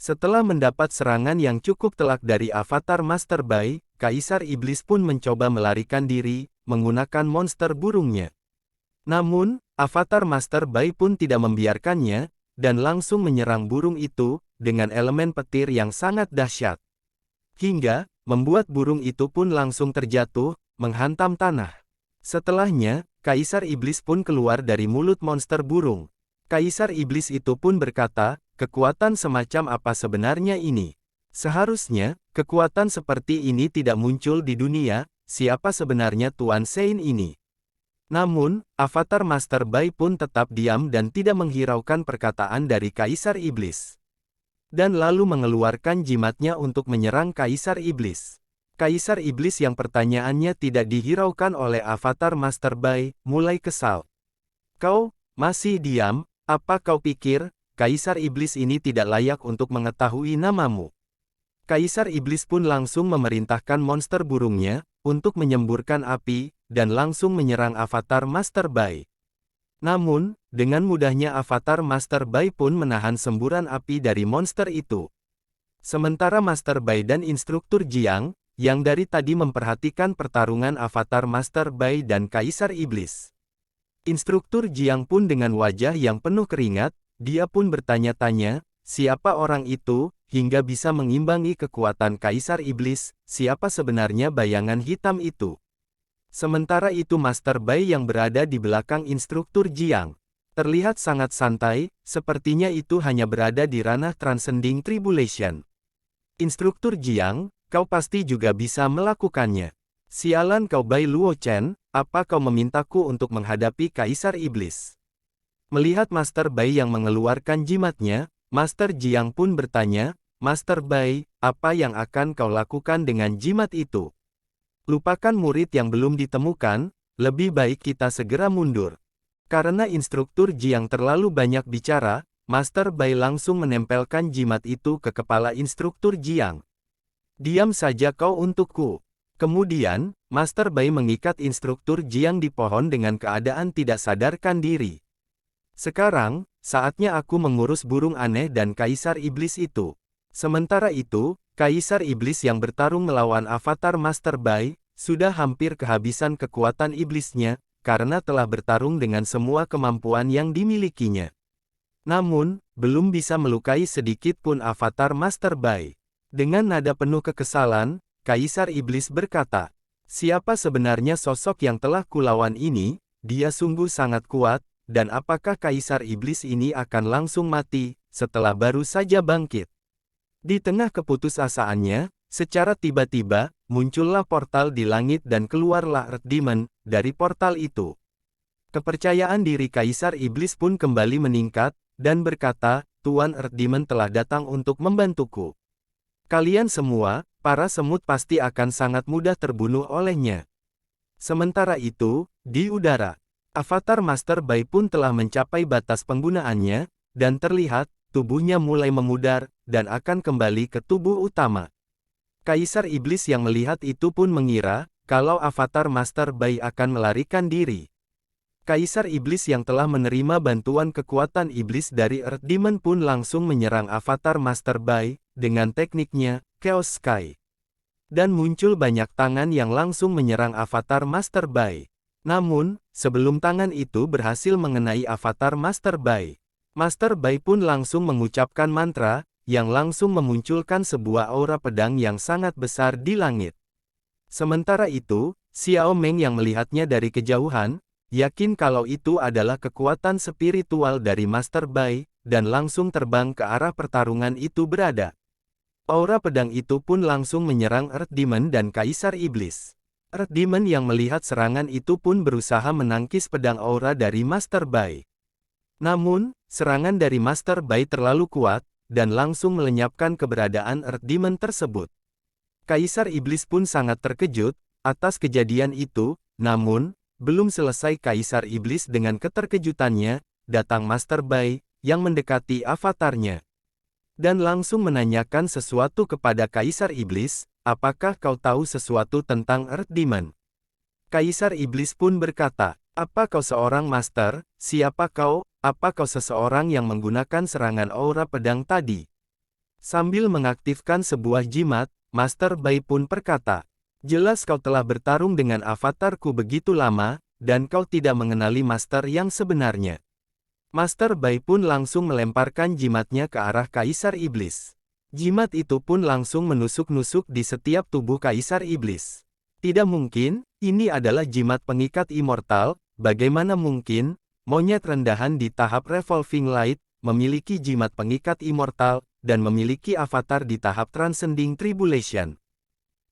Setelah mendapat serangan yang cukup telak dari avatar Master Bai, Kaisar Iblis pun mencoba melarikan diri, menggunakan monster burungnya. Namun, avatar Master Bai pun tidak membiarkannya, dan langsung menyerang burung itu, dengan elemen petir yang sangat dahsyat. Hingga, membuat burung itu pun langsung terjatuh, menghantam tanah. Setelahnya, Kaisar Iblis pun keluar dari mulut monster burung. Kaisar Iblis itu pun berkata, kekuatan semacam apa sebenarnya ini? Seharusnya, kekuatan seperti ini tidak muncul di dunia, siapa sebenarnya Tuan Sein ini? Namun, avatar Master Bai pun tetap diam dan tidak menghiraukan perkataan dari Kaisar Iblis. Dan lalu mengeluarkan jimatnya untuk menyerang Kaisar Iblis. Kaisar Iblis yang pertanyaannya tidak dihiraukan oleh avatar Master Bai, mulai kesal. Kau, masih diam? Apa kau pikir, Kaisar Iblis ini tidak layak untuk mengetahui namamu? Kaisar Iblis pun langsung memerintahkan monster burungnya, untuk menyemburkan api, dan langsung menyerang avatar Master Bai. Namun, dengan mudahnya avatar Master Bai pun menahan semburan api dari monster itu. Sementara Master Bai dan instruktur Jiang, yang dari tadi memperhatikan pertarungan avatar Master Bai dan Kaisar Iblis. Instruktur Jiang pun dengan wajah yang penuh keringat, dia pun bertanya-tanya, siapa orang itu, hingga bisa mengimbangi kekuatan Kaisar Iblis, siapa sebenarnya bayangan hitam itu. Sementara itu Master Bai yang berada di belakang instruktur Jiang, terlihat sangat santai, sepertinya itu hanya berada di ranah Transcending Tribulation. Instruktur Jiang, kau pasti juga bisa melakukannya. Sialan kau Bai Luo Chen, apa kau memintaku untuk menghadapi Kaisar Iblis? Melihat Master Bai yang mengeluarkan jimatnya, Master Jiang pun bertanya, Master Bai, apa yang akan kau lakukan dengan jimat itu? Lupakan murid yang belum ditemukan, lebih baik kita segera mundur. Karena instruktur Jiang terlalu banyak bicara, Master Bai langsung menempelkan jimat itu ke kepala instruktur Jiang. Diam saja kau untukku. Kemudian, Master Bai mengikat instruktur Jiang di pohon dengan keadaan tidak sadarkan diri. Sekarang, saatnya aku mengurus burung aneh dan Kaisar Iblis itu. Sementara itu, Kaisar Iblis yang bertarung melawan avatar Master Bai, sudah hampir kehabisan kekuatan iblisnya, karena telah bertarung dengan semua kemampuan yang dimilikinya. Namun, belum bisa melukai sedikit pun avatar Master Bai. Dengan nada penuh kekesalan, Kaisar Iblis berkata, siapa sebenarnya sosok yang telah kulawan ini? Dia sungguh sangat kuat, dan apakah Kaisar Iblis ini akan langsung mati, setelah baru saja bangkit? Di tengah keputusasaannya, secara tiba-tiba, muncullah portal di langit dan keluarlah Earth Demon, dari portal itu. Kepercayaan diri Kaisar Iblis pun kembali meningkat, dan berkata, Tuan Earth Demon telah datang untuk membantuku. Kalian semua, para semut pasti akan sangat mudah terbunuh olehnya. Sementara itu, di udara, avatar Master Bai pun telah mencapai batas penggunaannya, dan terlihat, tubuhnya mulai memudar, dan akan kembali ke tubuh utama. Kaisar Iblis yang melihat itu pun mengira, kalau avatar Master Bai akan melarikan diri. Kaisar Iblis yang telah menerima bantuan kekuatan iblis dari Earth Demon pun langsung menyerang avatar Master Bai, dengan tekniknya, Chaos Sky. Dan muncul banyak tangan yang langsung menyerang avatar Master Bai. Namun, sebelum tangan itu berhasil mengenai avatar Master Bai, Master Bai pun langsung mengucapkan mantra, yang langsung memunculkan sebuah aura pedang yang sangat besar di langit. Sementara itu, Xiao Meng yang melihatnya dari kejauhan, yakin kalau itu adalah kekuatan spiritual dari Master Bai, dan langsung terbang ke arah pertarungan itu berada. Aura pedang itu pun langsung menyerang Earth Demon dan Kaisar Iblis. Earth Demon yang melihat serangan itu pun berusaha menangkis pedang aura dari Master Bai. Namun, serangan dari Master Bai terlalu kuat, dan langsung melenyapkan keberadaan Earth Demon tersebut. Kaisar Iblis pun sangat terkejut atas kejadian itu, namun, belum selesai Kaisar Iblis dengan keterkejutannya, datang Master Bai, yang mendekati avatarnya. Dan langsung menanyakan sesuatu kepada Kaisar Iblis, apakah kau tahu sesuatu tentang Earth Demon? Kaisar Iblis pun berkata, apa kau seorang master, siapa kau, apa kau seseorang yang menggunakan serangan aura pedang tadi? Sambil mengaktifkan sebuah jimat, Master Bai pun berkata, "Jelas kau telah bertarung dengan avatarku begitu lama, dan kau tidak mengenali Master yang sebenarnya." Master Bai pun langsung melemparkan jimatnya ke arah Kaisar Iblis. Jimat itu pun langsung menusuk-nusuk di setiap tubuh Kaisar Iblis. Tidak mungkin, ini adalah jimat pengikat immortal, bagaimana mungkin, monyet rendahan di tahap Revolving Light, memiliki jimat pengikat immortal, dan memiliki avatar di tahap Transcending Tribulation.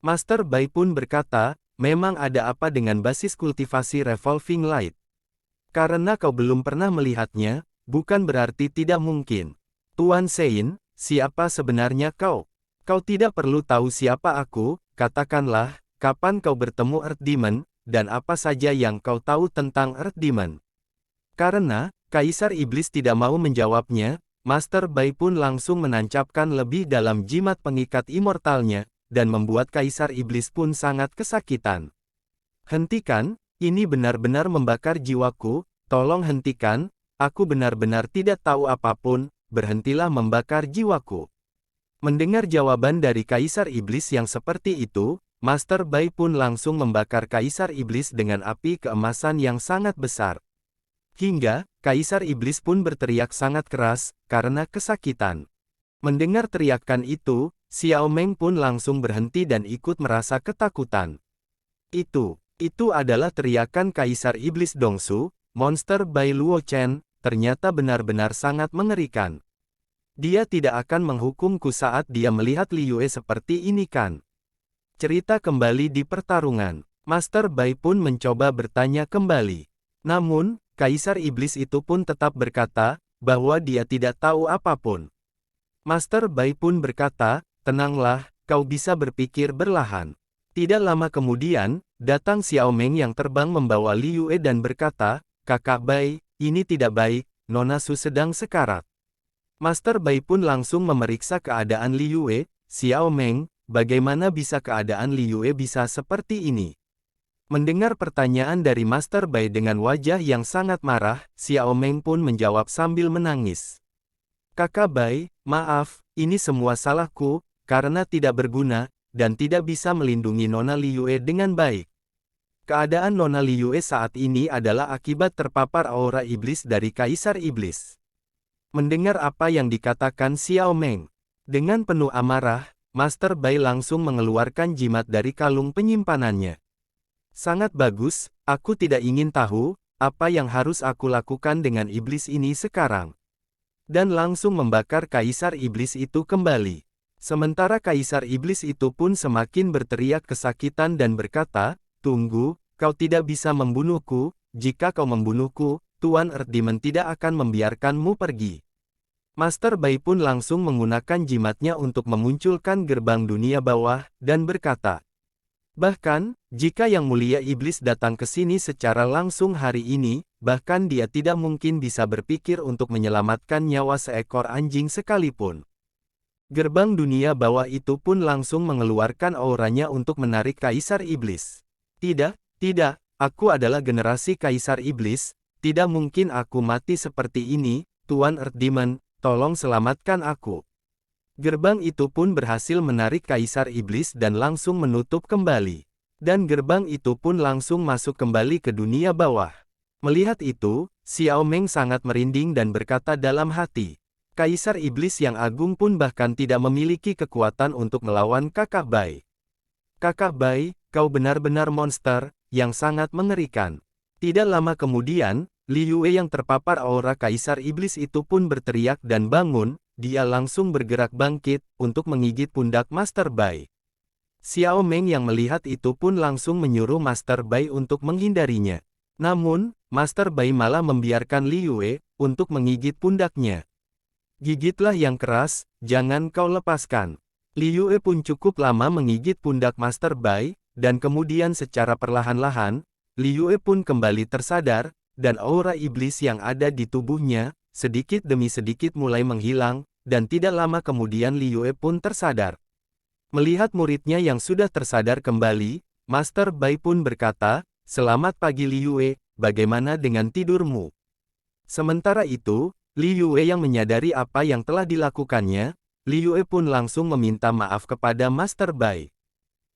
Master Bai pun berkata, memang ada apa dengan basis kultivasi Revolving Light. Karena kau belum pernah melihatnya, bukan berarti tidak mungkin. Tuan Sein, siapa sebenarnya kau? Kau tidak perlu tahu siapa aku, katakanlah, kapan kau bertemu Earth Demon, dan apa saja yang kau tahu tentang Earth Demon. Karena, Kaisar Iblis tidak mau menjawabnya, Master Bai pun langsung menancapkan lebih dalam jimat pengikat immortalnya, dan membuat Kaisar Iblis pun sangat kesakitan. "Hentikan, ini benar-benar membakar jiwaku, tolong hentikan, aku benar-benar tidak tahu apapun, berhentilah membakar jiwaku." Mendengar jawaban dari Kaisar Iblis yang seperti itu, Master Bai pun langsung membakar Kaisar Iblis dengan api keemasan yang sangat besar. Hingga, Kaisar Iblis pun berteriak sangat keras, karena kesakitan. Mendengar teriakan itu, Xiao Meng pun langsung berhenti dan ikut merasa ketakutan. Itu adalah teriakan Kaisar Iblis Dongsu, monster Bai Luo Chen, ternyata benar-benar sangat mengerikan. Dia tidak akan menghukumku saat dia melihat Liu Yue seperti ini kan? Cerita kembali di pertarungan. Master Bai pun mencoba bertanya kembali. Namun, Kaisar Iblis itu pun tetap berkata, bahwa dia tidak tahu apapun. Master Bai pun berkata, tenanglah, kau bisa berpikir berlahan. Tidak lama kemudian, datang Xiao Meng yang terbang membawa Liu Yue dan berkata, "Kakak Bai, ini tidak baik, Nona Su sedang sekarat." Master Bai pun langsung memeriksa keadaan Liu Yue. "Xiao Meng, bagaimana bisa keadaan Liu Yue bisa seperti ini?" Mendengar pertanyaan dari Master Bai dengan wajah yang sangat marah, Xiao Meng pun menjawab sambil menangis. "Kakak Bai, maaf, ini semua salahku, karena tidak berguna, dan tidak bisa melindungi Nona Liu Yue dengan baik. Keadaan Nona Liu Yue saat ini adalah akibat terpapar aura iblis dari Kaisar Iblis." Mendengar apa yang dikatakan Xiao Meng, dengan penuh amarah, Master Bai langsung mengeluarkan jimat dari kalung penyimpanannya. "Sangat bagus, aku tidak ingin tahu, apa yang harus aku lakukan dengan iblis ini sekarang." Dan langsung membakar Kaisar Iblis itu kembali. Sementara Kaisar Iblis itu pun semakin berteriak kesakitan dan berkata, "Tunggu, kau tidak bisa membunuhku, jika kau membunuhku, Tuan Earth Demon tidak akan membiarkanmu pergi." Master Bai pun langsung menggunakan jimatnya untuk memunculkan gerbang dunia bawah, dan berkata, "Bahkan, jika Yang Mulia Iblis datang ke sini secara langsung hari ini, bahkan dia tidak mungkin bisa berpikir untuk menyelamatkan nyawa seekor anjing sekalipun." Gerbang dunia bawah itu pun langsung mengeluarkan auranya untuk menarik Kaisar Iblis. "Tidak, tidak, aku adalah generasi Kaisar Iblis, tidak mungkin aku mati seperti ini, Tuan Earth Demon, tolong selamatkan aku." Gerbang itu pun berhasil menarik Kaisar Iblis dan langsung menutup kembali. Dan gerbang itu pun langsung masuk kembali ke dunia bawah. Melihat itu, Xiao Meng sangat merinding dan berkata dalam hati, Kaisar Iblis yang agung pun bahkan tidak memiliki kekuatan untuk melawan Kakak Bai. "Kakak Bai, kau benar-benar monster, yang sangat mengerikan." Tidak lama kemudian, Liu Yue yang terpapar aura Kaisar Iblis itu pun berteriak dan bangun. Dia langsung bergerak bangkit, untuk menggigit pundak Master Bai. Xiao Meng yang melihat itu pun langsung menyuruh Master Bai untuk menghindarinya. Namun, Master Bai malah membiarkan Liu Yue, untuk menggigit pundaknya. "Gigitlah yang keras, jangan kau lepaskan." Liu Yue pun cukup lama menggigit pundak Master Bai, dan kemudian secara perlahan-lahan, Liu Yue pun kembali tersadar, dan aura iblis yang ada di tubuhnya, sedikit demi sedikit mulai menghilang, dan tidak lama kemudian Liu Yue pun tersadar. Melihat muridnya yang sudah tersadar kembali, Master Bai pun berkata, "Selamat pagi Liu Yue, bagaimana dengan tidurmu?" Sementara itu, Liu Yue yang menyadari apa yang telah dilakukannya, Liu Yue pun langsung meminta maaf kepada Master Bai.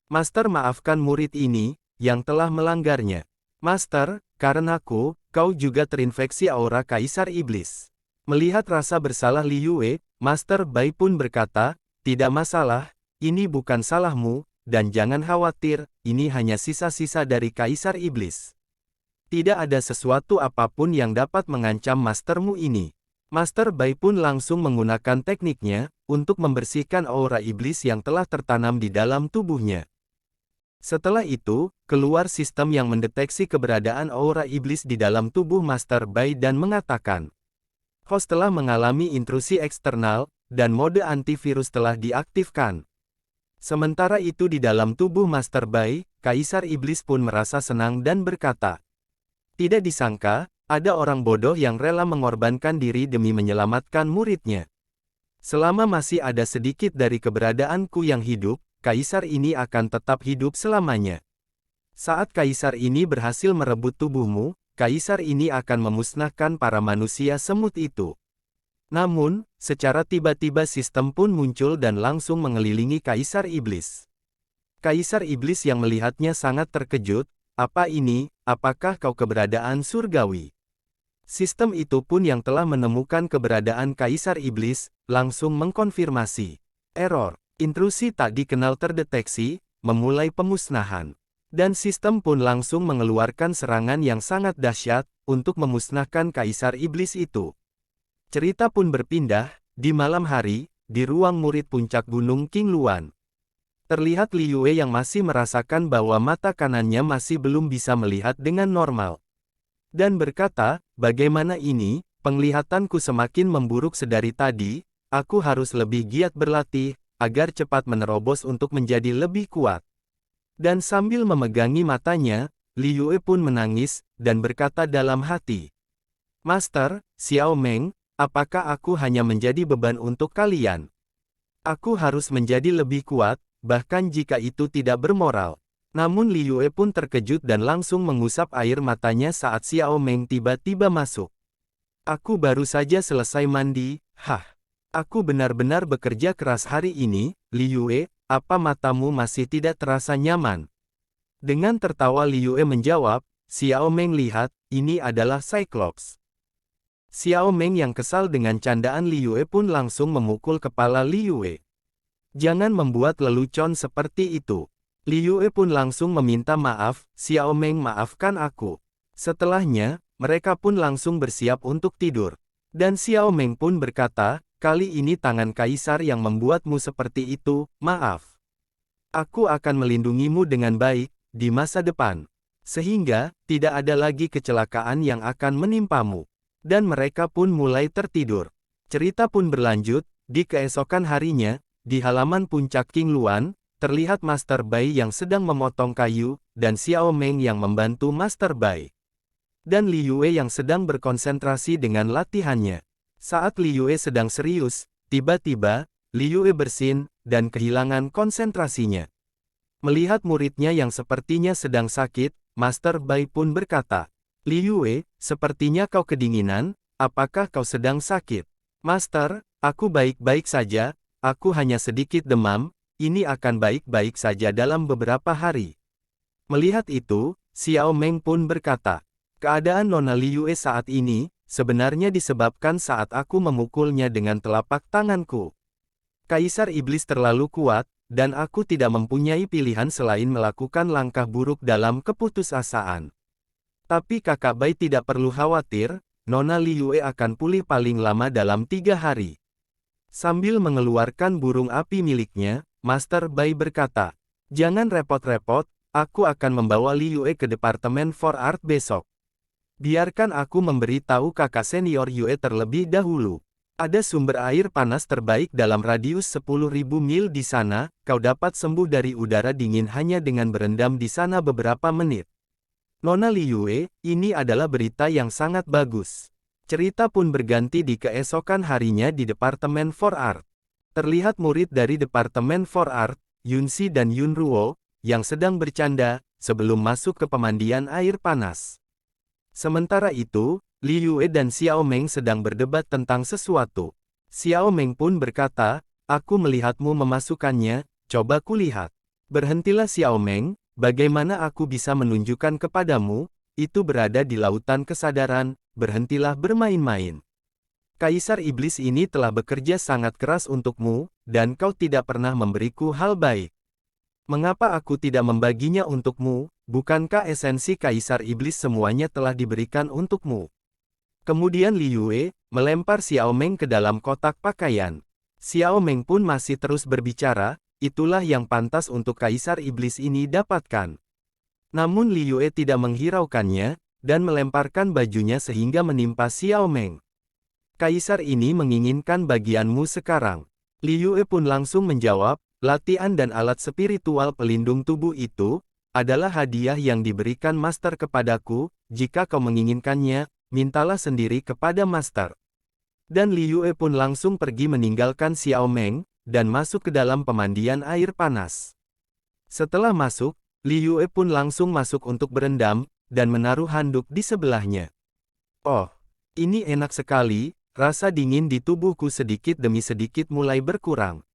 Master, maafkan murid ini, yang telah melanggarnya. Master, karenaku, kau juga terinfeksi aura Kaisar Iblis. Melihat rasa bersalah Liu Yue, Master Bai pun berkata, tidak masalah, ini bukan salahmu, dan jangan khawatir, ini hanya sisa-sisa dari Kaisar Iblis. Tidak ada sesuatu apapun yang dapat mengancam mastermu ini. Master Bai pun langsung menggunakan tekniknya, untuk membersihkan aura iblis yang telah tertanam di dalam tubuhnya. Setelah itu, keluar sistem yang mendeteksi keberadaan aura iblis di dalam tubuh Master Bai dan mengatakan, host telah mengalami intrusi eksternal, dan mode antivirus telah diaktifkan. Sementara itu di dalam tubuh Master Bai, Kaisar Iblis pun merasa senang dan berkata, tidak disangka, ada orang bodoh yang rela mengorbankan diri demi menyelamatkan muridnya. Selama masih ada sedikit dari keberadaanku yang hidup, Kaisar ini akan tetap hidup selamanya. Saat Kaisar ini berhasil merebut tubuhmu, Kaisar ini akan memusnahkan para manusia semut itu. Namun, secara tiba-tiba sistem pun muncul dan langsung mengelilingi Kaisar Iblis. Kaisar Iblis yang melihatnya sangat terkejut, apa ini, apakah kau keberadaan surgawi? Sistem itu pun yang telah menemukan keberadaan Kaisar Iblis, langsung mengkonfirmasi. Error, intrusi tak dikenal terdeteksi, memulai pemusnahan. Dan sistem pun langsung mengeluarkan serangan yang sangat dahsyat, untuk memusnahkan Kaisar Iblis itu. Cerita pun berpindah, di malam hari, di ruang murid puncak Gunung Qingluan. Terlihat Liu Yue yang masih merasakan bahwa mata kanannya masih belum bisa melihat dengan normal. Dan berkata, bagaimana ini, penglihatanku semakin memburuk sedari tadi, aku harus lebih giat berlatih, agar cepat menerobos untuk menjadi lebih kuat. Dan sambil memegangi matanya, Liu Yue pun menangis, dan berkata dalam hati, Master, Xiao Meng, apakah aku hanya menjadi beban untuk kalian? Aku harus menjadi lebih kuat, bahkan jika itu tidak bermoral. Namun Liu Yue pun terkejut dan langsung mengusap air matanya saat Xiao Meng tiba-tiba masuk. Aku baru saja selesai mandi, Aku benar-benar bekerja keras hari ini, Liu Yue, apa matamu masih tidak terasa nyaman? Dengan tertawa Liu Yue menjawab, Xiao Meng lihat, ini adalah Cyclops. Xiao Meng yang kesal dengan candaan Liu Yue pun langsung memukul kepala Liu Yue. Jangan membuat lelucon seperti itu. Liu Yue pun langsung meminta maaf, Xiao Meng maafkan aku. Setelahnya, mereka pun langsung bersiap untuk tidur. Dan Xiao Meng pun berkata, kali ini tangan Kaisar yang membuatmu seperti itu, maaf. Aku akan melindungimu dengan baik, di masa depan. Sehingga, tidak ada lagi kecelakaan yang akan menimpamu. Dan mereka pun mulai tertidur. Cerita pun berlanjut, di keesokan harinya, di halaman puncak Qingluan, terlihat Master Bai yang sedang memotong kayu, dan Xiao Meng yang membantu Master Bai. Dan Liu Yue yang sedang berkonsentrasi dengan latihannya. Saat Liu Yue sedang serius, tiba-tiba, Liu Yue bersin, dan kehilangan konsentrasinya. Melihat muridnya yang sepertinya sedang sakit, Master Bai pun berkata, Liu Yue, sepertinya kau kedinginan, apakah kau sedang sakit? Master, aku baik-baik saja, aku hanya sedikit demam, ini akan baik-baik saja dalam beberapa hari. Melihat itu, Xiao Meng pun berkata, keadaan Nona Liu Yue saat ini, sebenarnya disebabkan saat aku memukulnya dengan telapak tanganku. Kaisar Iblis terlalu kuat, dan aku tidak mempunyai pilihan selain melakukan langkah buruk dalam keputusasaan. Tapi kakak Bai tidak perlu khawatir, Nona Liu Yue akan pulih paling lama dalam 3 hari. Sambil mengeluarkan burung api miliknya, Master Bai berkata, jangan repot-repot, aku akan membawa Liu Yue ke Departemen For Art besok. Biarkan aku memberi tahu kakak senior Yue terlebih dahulu. Ada sumber air panas terbaik dalam radius 10.000 mil di sana, kau dapat sembuh dari udara dingin hanya dengan berendam di sana beberapa menit. Nona Liu Yue, ini adalah berita yang sangat bagus. Cerita pun berganti di keesokan harinya di Departemen For Art. Terlihat murid dari Departemen For Art, Yunxi dan Yunruo, yang sedang bercanda, sebelum masuk ke pemandian air panas. Sementara itu, Liu Yue dan Xiao Meng sedang berdebat tentang sesuatu. Xiao Meng pun berkata, Aku melihatmu memasukkannya, coba kulihat. Berhentilah Xiao Meng, bagaimana aku bisa menunjukkan kepadamu, itu berada di lautan kesadaran, berhentilah bermain-main. Kaisar Iblis ini telah bekerja sangat keras untukmu, dan kau tidak pernah memberiku hal baik. Mengapa aku tidak membaginya untukmu, bukankah esensi Kaisar Iblis semuanya telah diberikan untukmu? Kemudian Liu Yue melempar Xiao Meng ke dalam kotak pakaian. Xiao Meng pun masih terus berbicara, itulah yang pantas untuk Kaisar Iblis ini dapatkan. Namun Liu Yue tidak menghiraukannya, dan melemparkan bajunya sehingga menimpa Xiao Meng. Kaisar ini menginginkan bagianmu sekarang. Liu Yue pun langsung menjawab, latihan dan alat spiritual pelindung tubuh itu, adalah hadiah yang diberikan Master kepadaku, jika kau menginginkannya, mintalah sendiri kepada Master. Dan Liu Yue pun langsung pergi meninggalkan Xiao Meng, dan masuk ke dalam pemandian air panas. Setelah masuk, Liu Yue pun langsung masuk untuk berendam, dan menaruh handuk di sebelahnya. Oh, ini enak sekali, rasa dingin di tubuhku sedikit demi sedikit mulai berkurang.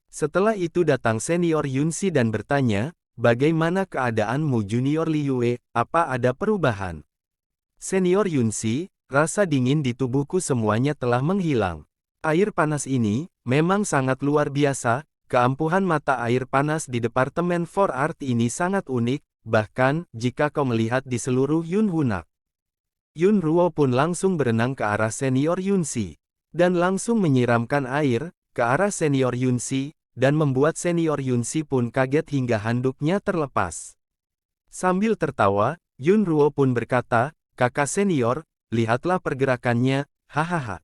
Setelah itu datang senior Yunxi dan bertanya, bagaimana keadaanmu Junior Liu Yue, apa ada perubahan? Senior Yunxi, rasa dingin di tubuhku semuanya telah menghilang. Air panas ini, memang sangat luar biasa, keampuhan mata air panas di Departemen For Art ini sangat unik, bahkan, jika kau melihat di seluruh Yun Hunak. Yun Ruo pun langsung berenang ke arah senior Yunxi, dan langsung menyiramkan air, ke arah senior Yunxi, dan membuat senior Yunxi pun kaget hingga handuknya terlepas. Sambil tertawa, Yun Ruo pun berkata, kakak senior, lihatlah pergerakannya, hahaha.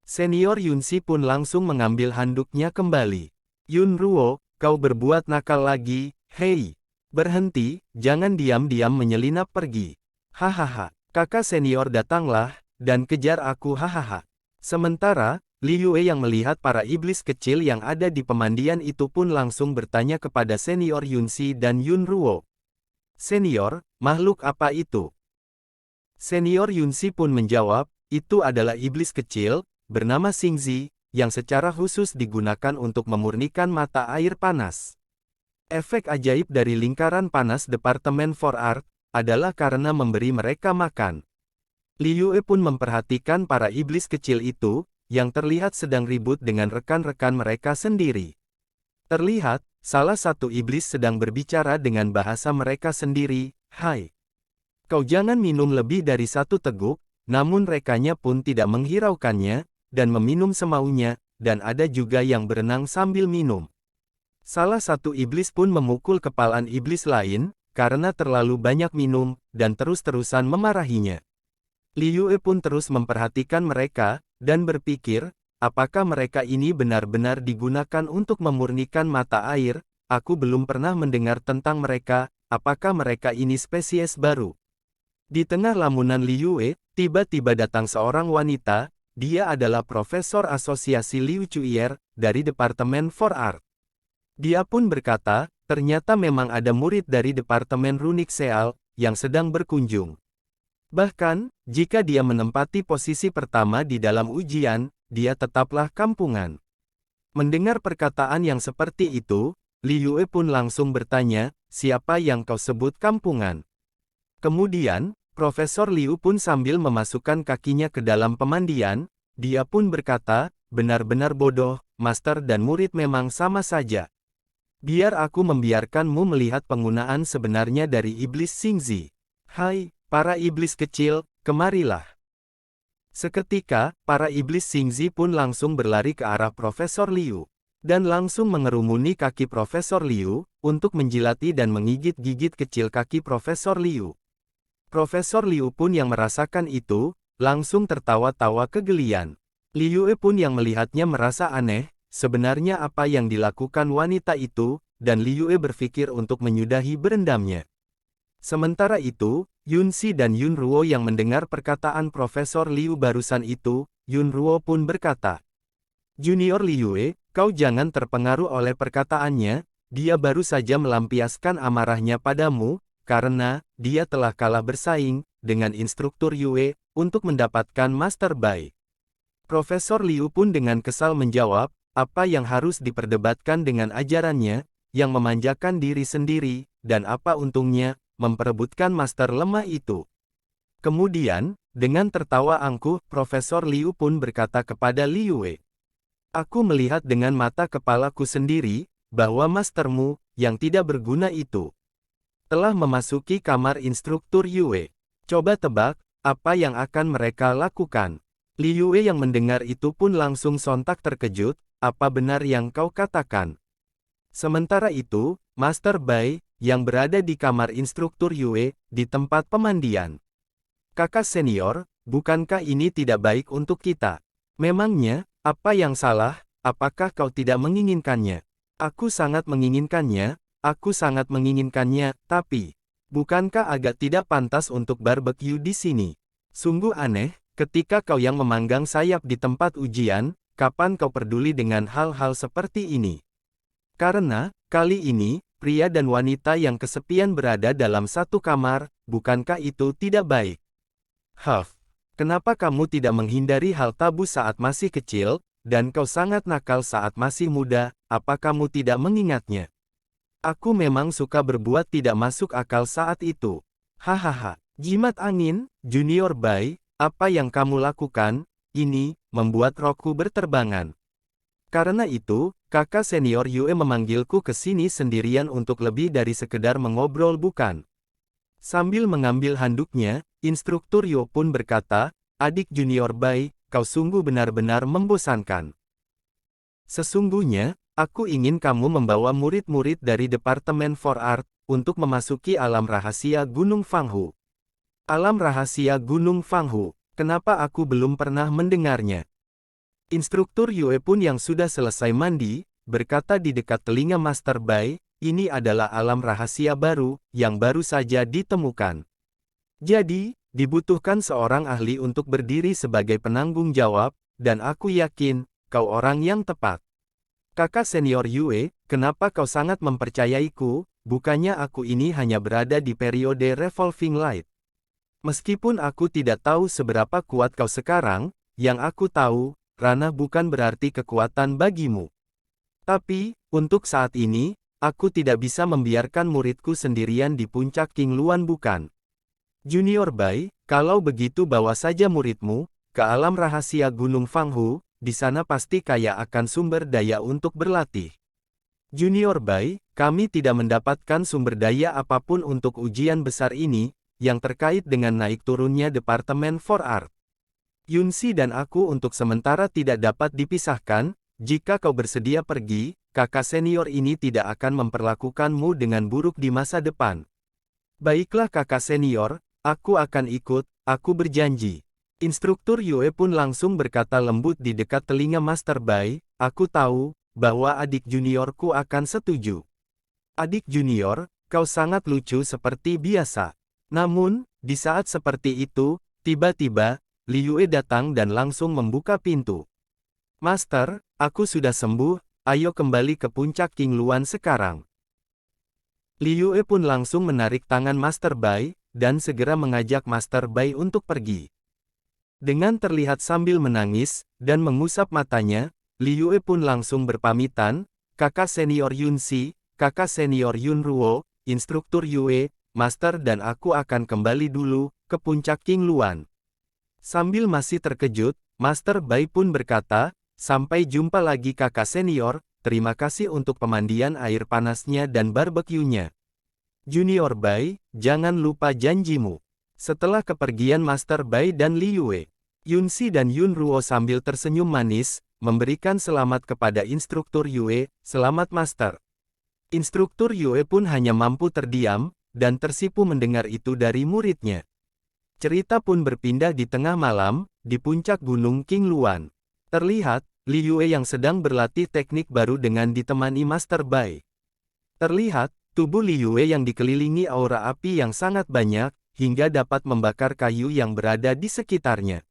Senior Yunxi pun langsung mengambil handuknya kembali. Yun Ruo, kau berbuat nakal lagi, hei. Berhenti, jangan diam-diam menyelinap pergi. Hahaha, kakak senior datanglah, dan kejar aku hahaha. Sementara, Liu Yue yang melihat para iblis kecil yang ada di pemandian itu pun langsung bertanya kepada senior Yunxi dan Yun Ruo. Senior, makhluk apa itu? Senior Yunxi pun menjawab, itu adalah iblis kecil, bernama Xingzi, yang secara khusus digunakan untuk memurnikan mata air panas. Efek ajaib dari lingkaran panas Departemen For Art, adalah karena memberi mereka makan. Liu Yue pun memperhatikan para iblis kecil itu, yang terlihat sedang ribut dengan rekan-rekan mereka sendiri. Terlihat, salah satu iblis sedang berbicara dengan bahasa mereka sendiri, hai. Kau jangan minum lebih dari 1 teguk, namun rekannya pun tidak menghiraukannya, dan meminum semaunya, dan ada juga yang berenang sambil minum. Salah satu iblis pun memukul kepalan iblis lain, karena terlalu banyak minum, dan terus-terusan memarahinya. Liu Yue pun terus memperhatikan mereka, dan berpikir, apakah mereka ini benar-benar digunakan untuk memurnikan mata air, aku belum pernah mendengar tentang mereka, apakah mereka ini spesies baru. Di tengah lamunan Liu Yue, tiba-tiba datang seorang wanita, dia adalah Profesor Asosiasi Liu Chuier, dari Departemen For Art. Dia pun berkata, ternyata memang ada murid dari Departemen Runik Seal, yang sedang berkunjung. Bahkan, jika dia menempati posisi pertama di dalam ujian, dia tetaplah kampungan. Mendengar perkataan yang seperti itu, Liu Yue pun langsung bertanya, siapa yang kau sebut kampungan? Kemudian, Profesor Liu pun sambil memasukkan kakinya ke dalam pemandian, dia pun berkata, benar-benar bodoh, master dan murid memang sama saja. Biar aku membiarkanmu melihat penggunaan sebenarnya dari iblis Xingzi. Hai, para iblis kecil, kemarilah. Seketika, para iblis Xingzi pun langsung berlari ke arah Profesor Liu, dan langsung mengerumuni kaki Profesor Liu, untuk menjilati dan menggigit-gigit kecil kaki Profesor Liu. Profesor Liu pun yang merasakan itu, langsung tertawa-tawa kegelian. Liu Yue pun yang melihatnya merasa aneh, sebenarnya apa yang dilakukan wanita itu, dan Liu Yue berpikir untuk menyudahi berendamnya. Sementara itu, Yunxi dan Yun Ruo yang mendengar perkataan Profesor Liu barusan itu, Yun Ruo pun berkata, Junior Liu Yue, kau jangan terpengaruh oleh perkataannya, dia baru saja melampiaskan amarahnya padamu, karena dia telah kalah bersaing dengan instruktur Yue untuk mendapatkan Master Bai. Profesor Liu pun dengan kesal menjawab, apa yang harus diperdebatkan dengan ajarannya, yang memanjakan diri sendiri, dan apa untungnya, memperebutkan master lemah itu. Kemudian, dengan tertawa angkuh, Profesor Liu pun berkata kepada Liu Wei. Aku melihat dengan mata kepalaku sendiri, bahwa mastermu, yang tidak berguna itu, telah memasuki kamar instruktur Yue. Coba tebak, apa yang akan mereka lakukan? Liu Wei yang mendengar itu pun langsung sontak terkejut, apa benar yang kau katakan? Sementara itu, Master Bai, yang berada di kamar instruktur Yue, di tempat pemandian. Kakak senior, bukankah ini tidak baik untuk kita? Memangnya, apa yang salah, apakah kau tidak menginginkannya? Aku sangat menginginkannya, tapi, bukankah agak tidak pantas untuk barbecue di sini? Sungguh aneh, ketika kau yang memanggang sayap di tempat ujian, kapan kau peduli dengan hal-hal seperti ini? Karena, kali ini, pria dan wanita yang kesepian berada dalam satu kamar, bukankah itu tidak baik? Huff, kenapa kamu tidak menghindari hal tabu saat masih kecil, dan kau sangat nakal saat masih muda, apa kamu tidak mengingatnya? Aku memang suka berbuat tidak masuk akal saat itu. Hahaha, jimat angin, Junior Bai, apa yang kamu lakukan, ini, membuat rohku berterbangan. Karena itu, kakak senior Yue memanggilku ke sini sendirian untuk lebih dari sekedar mengobrol bukan? Sambil mengambil handuknya, instruktur Yue pun berkata, adik Junior Bai, kau sungguh benar-benar membosankan. Sesungguhnya, aku ingin kamu membawa murid-murid dari Departemen For Art, untuk memasuki alam rahasia Gunung Fanghu. Alam rahasia Gunung Fanghu, kenapa aku belum pernah mendengarnya? Instruktur Yue pun yang sudah selesai mandi, berkata di dekat telinga Master Bai, ini adalah alam rahasia baru, yang baru saja ditemukan. Jadi, dibutuhkan seorang ahli untuk berdiri sebagai penanggung jawab, dan aku yakin, kau orang yang tepat. Kakak senior Yue, kenapa kau sangat mempercayaiku, bukannya aku ini hanya berada di periode Revolving Light. Meskipun aku tidak tahu seberapa kuat kau sekarang, yang aku tahu, ranah bukan berarti kekuatan bagimu. Tapi, untuk saat ini, aku tidak bisa membiarkan muridku sendirian di puncak King Luan bukan? Junior Bai, kalau begitu bawa saja muridmu, ke alam rahasia Gunung Fanghu, di sana pasti kaya akan sumber daya untuk berlatih. Junior Bai, kami tidak mendapatkan sumber daya apapun untuk ujian besar ini, yang terkait dengan naik turunnya Departemen For Art. Yunsi dan aku untuk sementara tidak dapat dipisahkan, jika kau bersedia pergi, kakak senior ini tidak akan memperlakukanmu dengan buruk di masa depan. Baiklah kakak senior, aku akan ikut, aku berjanji. Instruktur Yue pun langsung berkata lembut di dekat telinga Master Bai, aku tahu, bahwa adik juniorku akan setuju. Adik junior, kau sangat lucu seperti biasa. Namun, di saat seperti itu, tiba-tiba, Liu Wei datang dan langsung membuka pintu. Master, aku sudah sembuh, ayo kembali ke puncak King Luan sekarang. Liu Wei pun langsung menarik tangan Master Bai, dan segera mengajak Master Bai untuk pergi. Dengan terlihat sambil menangis, dan mengusap matanya, Liu Wei pun langsung berpamitan, kakak senior Yunsi, kakak senior Yun Ruo, instruktur Yue, Master dan aku akan kembali dulu, ke puncak King Luan. Sambil masih terkejut, Master Bai pun berkata, sampai jumpa lagi kakak senior, terima kasih untuk pemandian air panasnya dan barbeque-nya. Junior Bai, jangan lupa janjimu. Setelah kepergian Master Bai dan Liu Wei, Yunsi dan Yun Ruo sambil tersenyum manis, memberikan selamat kepada instruktur Yue, selamat Master. Instruktur Yue pun hanya mampu terdiam, dan tersipu mendengar itu dari muridnya. Cerita pun berpindah di tengah malam, di puncak Gunung King Luan. Terlihat, Liu Wei yang sedang berlatih teknik baru dengan ditemani Master Bai. Terlihat, tubuh Liu Wei yang dikelilingi aura api yang sangat banyak, hingga dapat membakar kayu yang berada di sekitarnya.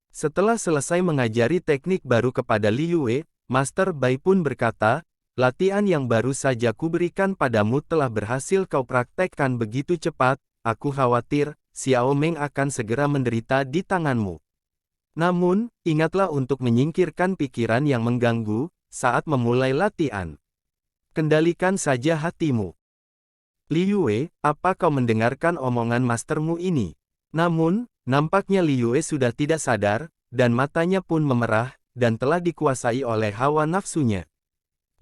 Setelah selesai mengajari teknik baru kepada Liu Wei, Master Bai pun berkata, latihan yang baru saja kuberikan padamu telah berhasil kau praktekkan begitu cepat, aku khawatir, Xiao Meng akan segera menderita di tanganmu. Namun, ingatlah untuk menyingkirkan pikiran yang mengganggu, saat memulai latihan. Kendalikan saja hatimu. Liu Yue, apa kau mendengarkan omongan mastermu ini? Namun, nampaknya Liu Yue sudah tidak sadar, dan matanya pun memerah, dan telah dikuasai oleh hawa nafsunya.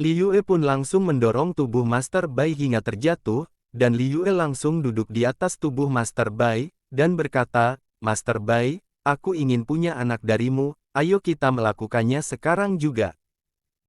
Liu Yue pun langsung mendorong tubuh Master Bai hingga terjatuh, dan Liu Yue langsung duduk di atas tubuh Master Bai, dan berkata, Master Bai, aku ingin punya anak darimu, ayo kita melakukannya sekarang juga.